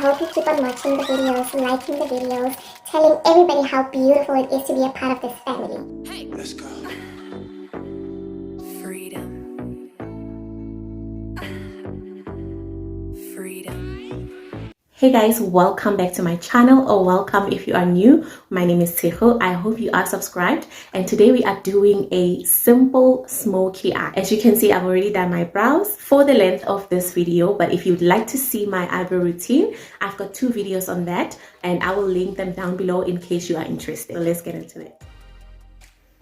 hope you keep on watching the videos, liking the videos, telling everybody how beautiful it is to be a part of this family. Hey, let's go. Freedom. Freedom. Hey guys, welcome back to my channel, or welcome if you are new. My name is Tshego. I hope you are subscribed, and today we are doing a simple smoky eye. As you can see, I've already done my brows for the length of this video, but if you'd like to see my eyebrow routine, I've got 2 videos on that, and I will link them down below in case you are interested. So let's get into it.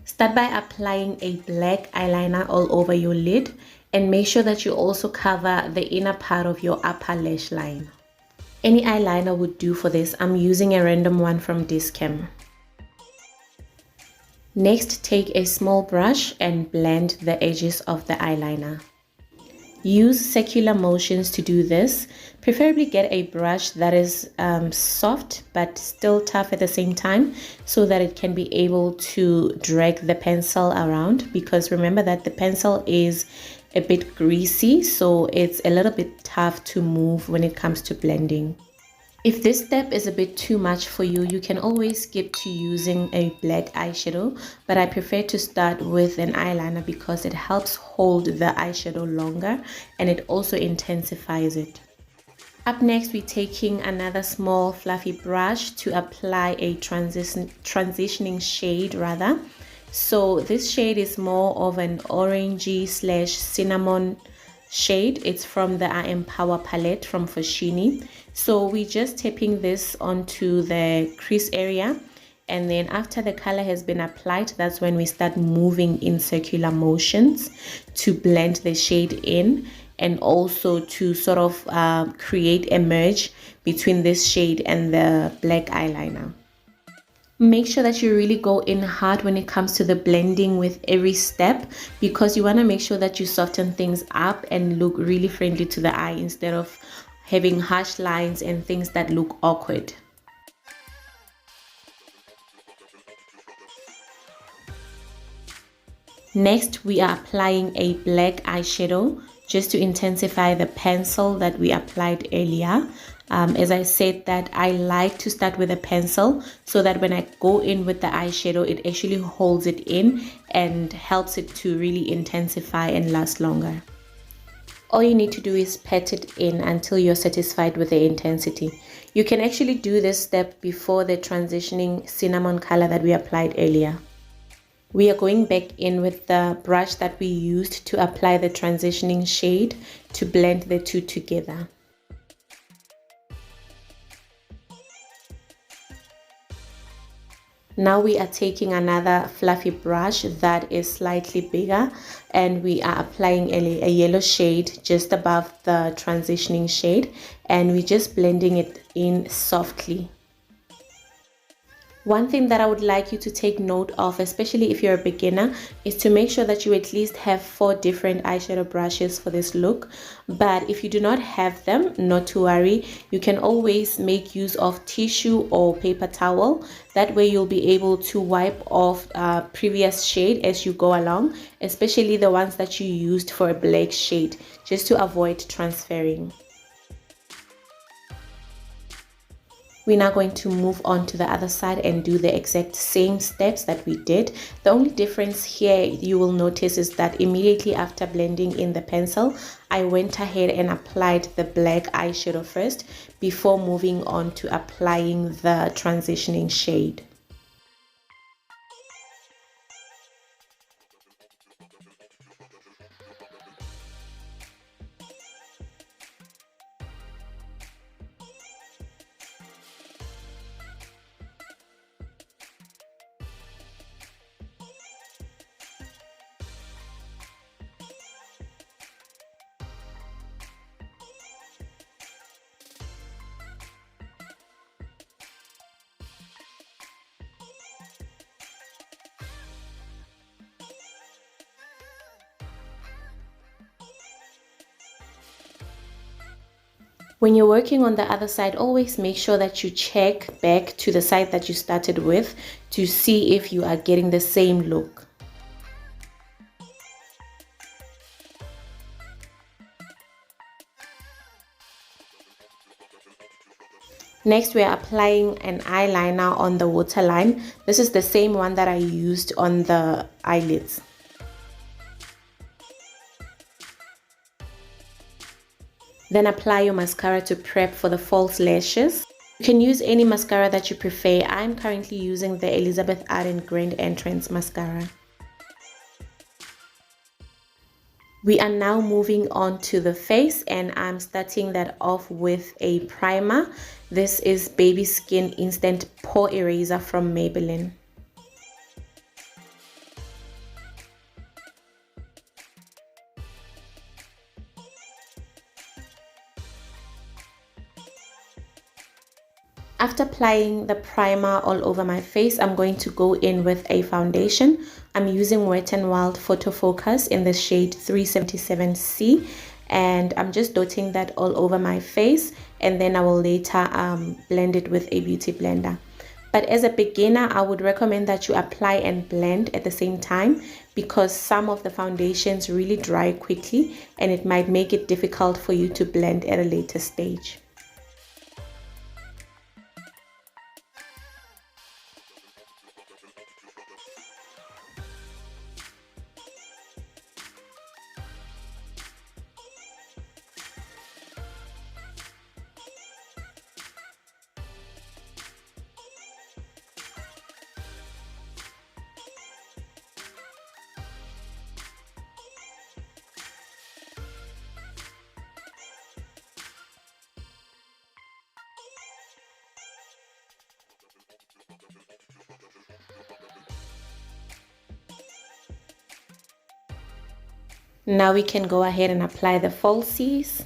Start by applying a black eyeliner all over your lid, and make sure that you also cover the inner part of your upper lash line. Any eyeliner would do for this. I'm using a random one from Discam. Next, take a small brush and blend the edges of the eyeliner. Use circular motions to do this. Preferably get a brush that is soft but still tough at the same time, so that it can be able to drag the pencil around, because remember that the pencil is a bit greasy, so it's a little bit tough to move when it comes to blending. If this step is a bit too much for you, you can always skip to using a black eyeshadow, but I prefer to start with an eyeliner because it helps hold the eyeshadow longer and it also intensifies it. Up next, we're taking another small fluffy brush to apply a transitioning shade rather. So this shade is more of an orangey / cinnamon shade. It's from the I Am Power palette from Foschini. So we're just tapping this onto the crease area, and then after the color has been applied, that's when we start moving in circular motions to blend the shade in, and also to sort of create a merge between this shade and the black eyeliner. Make sure that you really go in hard when it comes to the blending with every step, because you want to make sure that you soften things up and look really friendly to the eye instead of having harsh lines and things that look awkward. Next, we are applying a black eyeshadow just to intensify the pencil that we applied earlier. As I said, that I like to start with a pencil so that when I go in with the eyeshadow, it actually holds it in and helps it to really intensify and last longer. All you need to do is pat it in until you're satisfied with the intensity. You can actually do this step before the transitioning cinnamon color that we applied earlier. We are going back in with the brush that we used to apply the transitioning shade to blend the two together. Now we are taking another fluffy brush that is slightly bigger, and we are applying a yellow shade just above the transitioning shade, and we're just blending it in softly. One thing that I would like you to take note of, especially if you're a beginner, is to make sure that you at least have 4 different eyeshadow brushes for this look. But if you do not have them, not to worry, you can always make use of tissue or paper towel. That way you'll be able to wipe off previous shade as you go along, especially the ones that you used for a black shade, just to avoid transferring. We're now going to move on to the other side and do the exact same steps that we did. The only difference here you will notice is that immediately after blending in the pencil, I went ahead and applied the black eyeshadow first before moving on to applying the transitioning shade. When you're working on the other side, always make sure that you check back to the side that you started with to see if you are getting the same look. Next, we are applying an eyeliner on the waterline. This is the same one that I used on the eyelids. Then apply your mascara to prep for the false lashes. You can use any mascara that you prefer. I'm currently using the Elizabeth Arden Grand Entrance mascara. We are now moving on to the face, and I'm starting that off with a primer. This is Baby Skin Instant Pore Eraser from Maybelline. After applying the primer all over my face, I'm going to go in with a foundation. I'm using Wet n Wild Photo Focus in the shade 377C, and I'm just dotting that all over my face, and then I will later blend it with a beauty blender. But as a beginner, I would recommend that you apply and blend at the same time, because some of the foundations really dry quickly and it might make it difficult for you to blend at a later stage. Now we can go ahead and apply the falsies.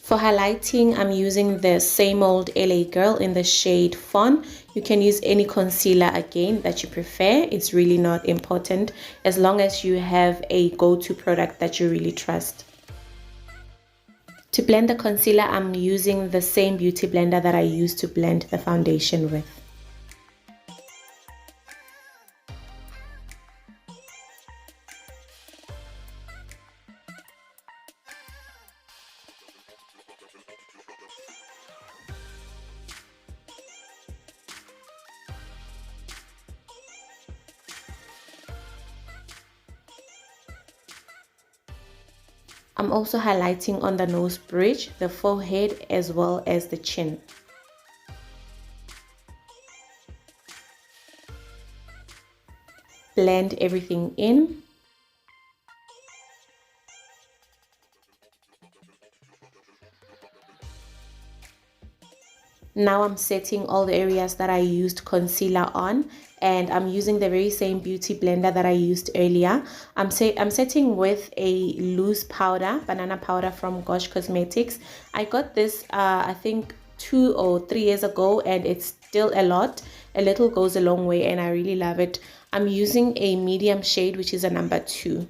For highlighting, I'm using the Same Old LA Girl in the shade Fawn. You can use any concealer again that you prefer. It's really not important as long as you have a go-to product that you really trust. To blend the concealer, I'm using the same beauty blender that I used to blend the foundation with. I'm also highlighting on the nose bridge, the forehead, as well as the chin. Blend everything in. Now I'm setting all the areas that I used concealer on, and I'm using the very same beauty blender that I used earlier. I'm setting with a loose powder, banana powder from Gosh Cosmetics. I got this I think 2 or 3 years ago, and it's still a lot. A little goes a long way, and I really love it. I'm using a medium shade, which is a number 2.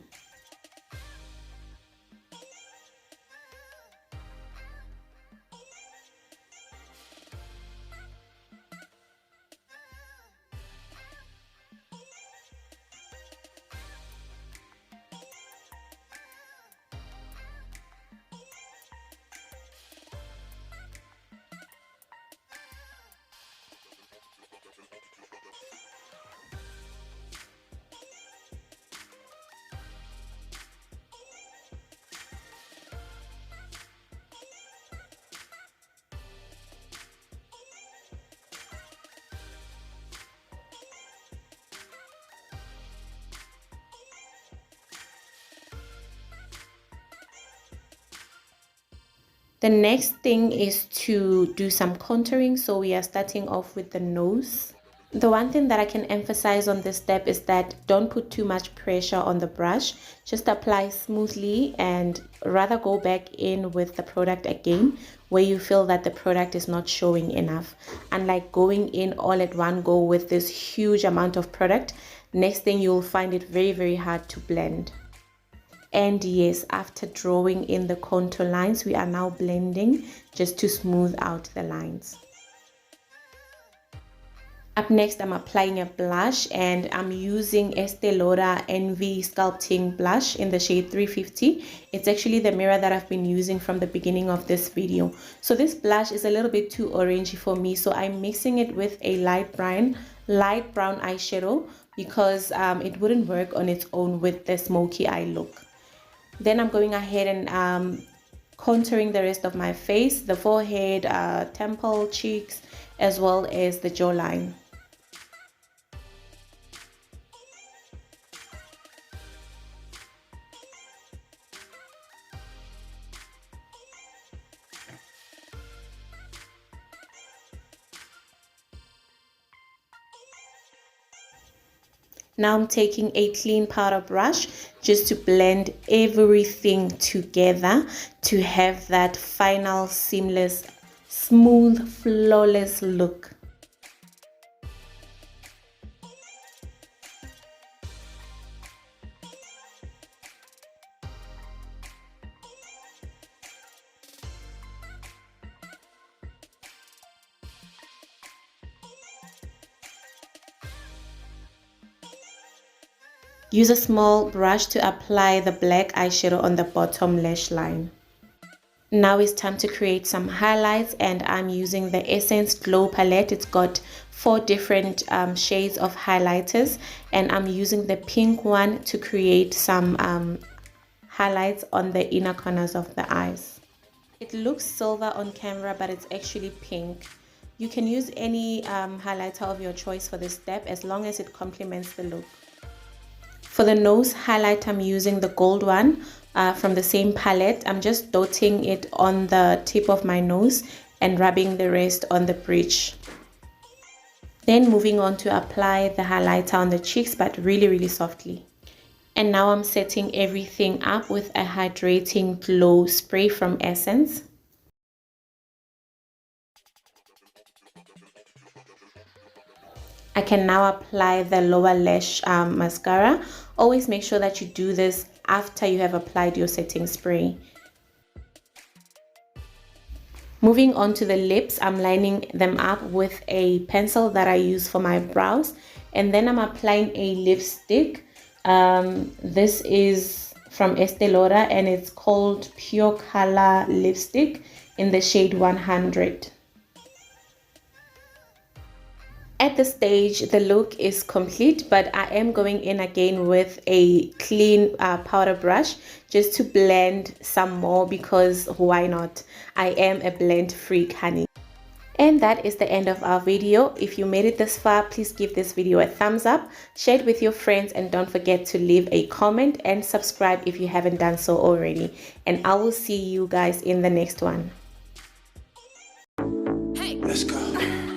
The next thing is to do some contouring, so we are starting off with the nose. The one thing that I can emphasize on this step is that don't put too much pressure on the brush. Just apply smoothly and rather go back in with the product again where you feel that the product is not showing enough. Unlike going in all at one go with this huge amount of product, next thing you'll find it very, very hard to blend. And yes, after drawing in the contour lines, we are now blending just to smooth out the lines. Up next, I'm applying a blush, and I'm using Estee Lauder Envy Sculpting Blush in the shade 350. It's actually the mirror that I've been using from the beginning of this video. So this blush is a little bit too orangey for me, so I'm mixing it with a light brown eyeshadow because it wouldn't work on its own with the smoky eye look. Then I'm going ahead and contouring the rest of my face, the forehead, temple, cheeks, as well as the jawline. Now I'm taking a clean powder brush just to blend everything together to have that final seamless, smooth, flawless look. Use a small brush to apply the black eyeshadow on the bottom lash line. Now it's time to create some highlights, and I'm using the Essence Glow palette. It's got 4 different shades of highlighters, and I'm using the pink one to create some highlights on the inner corners of the eyes. It looks silver on camera, but it's actually pink. You can use any highlighter of your choice for this step as long as it complements the look. For the nose highlight, I'm using the gold one from the same palette. I'm just dotting it on the tip of my nose and rubbing the rest on the bridge. Then moving on to apply the highlighter on the cheeks, but really softly. And now I'm setting everything up with a hydrating glow spray from Essence. I can now apply the lower lash mascara. Always make sure that you do this after you have applied your setting spray. Moving on to the lips, I'm lining them up with a pencil that I use for my brows, and then I'm applying a lipstick. This is from Estee Lauder and it's called Pure Color Lipstick in the shade 100. At this stage, the look is complete, but I am going in again with a clean powder brush just to blend some more, because why not? I am a blend freak, honey. And that is the end of our video. If you made it this far, please give this video a thumbs up, share it with your friends, and don't forget to leave a comment and subscribe if you haven't done so already. And I will see you guys in the next one. Let's go.